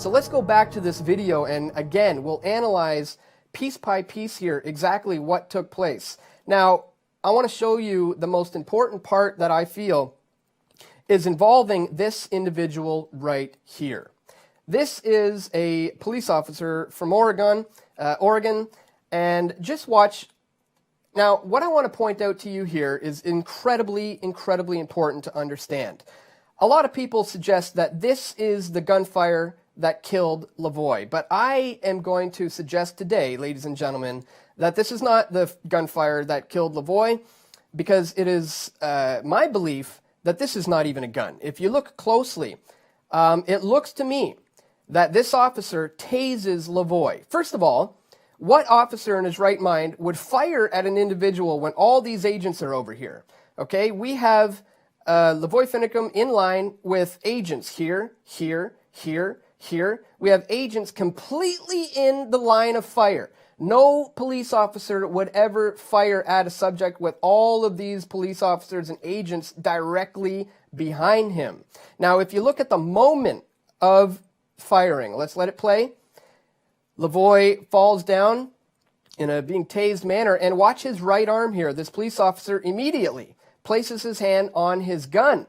So let's go back to this video, and again, we'll analyze piece by piece here exactly what took place. Now, I want to show you the most important part that I feel is involving this individual right here. This is a police officer from Oregon, and just watch. Now, what I want to point out to you here is incredibly important to understand. A lot of people suggest that this is the gunfire that killed Lavoy, but I am going to suggest today, ladies and gentlemen, that this is not the gunfire that killed Lavoy, because it is my belief that this is not even a gun. If you look closely, it looks to me that this officer tases Lavoy. First of all, what officer in his right mind would fire at an individual when all these agents are over here? Okay, we have Lavoy Finicum in line with agents here, here, here, here. We have agents completely in the line of fire. No police officer would ever fire at a subject with all of these police officers and agents directly behind him. Now, if you look at the moment of firing, let's let it play. Lavoy falls down in a being tased manner, and watch his right arm here. This police officer immediately places his hand on his gun.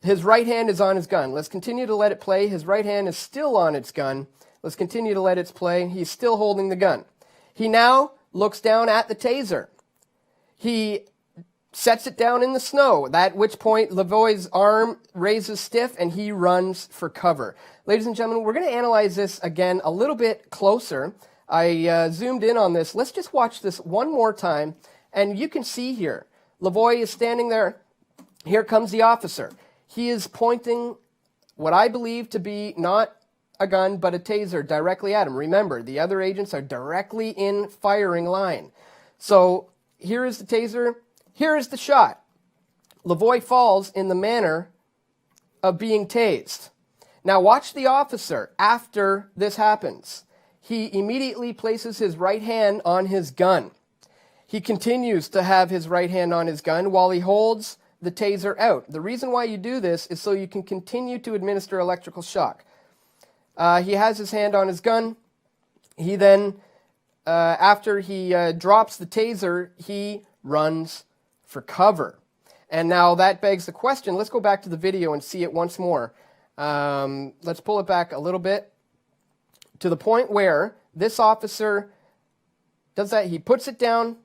His right hand is on his gun. Let's continue to let it play. His right hand is still on its gun. Let's continue to let it play. He's still holding the gun. He now looks down at the taser. He sets it down in the snow, at which point Lavoy's arm raises stiff and he runs for cover. Ladies and gentlemen, we're going to analyze this again a little bit closer. I zoomed in on this. Let's just watch this one more time, and you can see here, Lavoy is standing there. Here comes the officer. He is pointing what I believe to be not a gun, but a taser directly at him. Remember, the other agents are directly in firing line. So here is the taser. Here is the shot. Lavoy falls in the manner of being tased. Now watch the officer after this happens. He immediately places his right hand on his gun. He continues to have his right hand on his gun while he holds the taser out. The reason why you do this is so you can continue to administer electrical shock. He has his hand on his gun. He then, after he drops the taser, he runs for cover. And now that begs the question. Let's go back to the video and see it once more. Let's pull it back a little bit to the point where this officer does that. He puts it down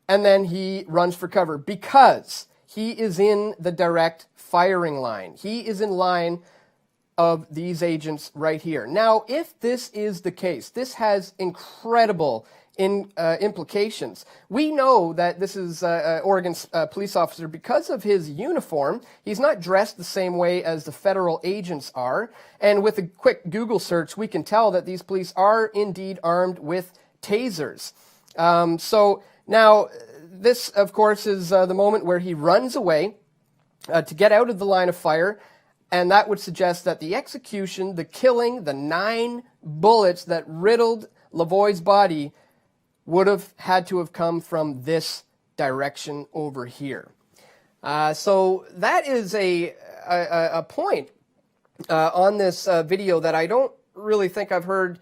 and then he runs for cover because he is in the direct firing line. He is in line of these agents right here. Now, if this is the case, this has incredible implications. We know that this is Oregon's police officer because of his uniform. He's not dressed the same way as the federal agents are. And with a quick Google search, we can tell that these police are indeed armed with tasers. So now, this, of course, is the moment where he runs away to get out of the line of fire. And that would suggest that the execution, the killing, the 9 bullets that riddled Lavoy's body would have had to have come from this direction over here. So that is a point on this video that I don't really think I've heard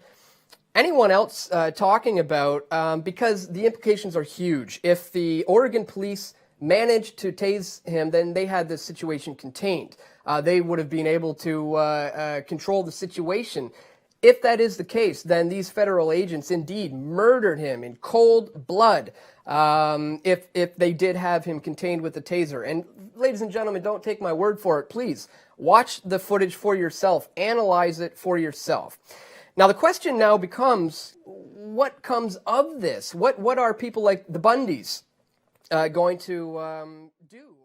anyone else talking about because the implications are huge. If the Oregon police managed to tase him, then they had this situation contained. They would have been able to control the situation. If that is the case, then these federal agents indeed murdered him in cold blood if they did have him contained with the taser. And ladies and gentlemen, don't take my word for it. Please watch the footage for yourself. Analyze it for yourself. Now, the question now becomes, what comes of this? What are people like the Bundys going to do?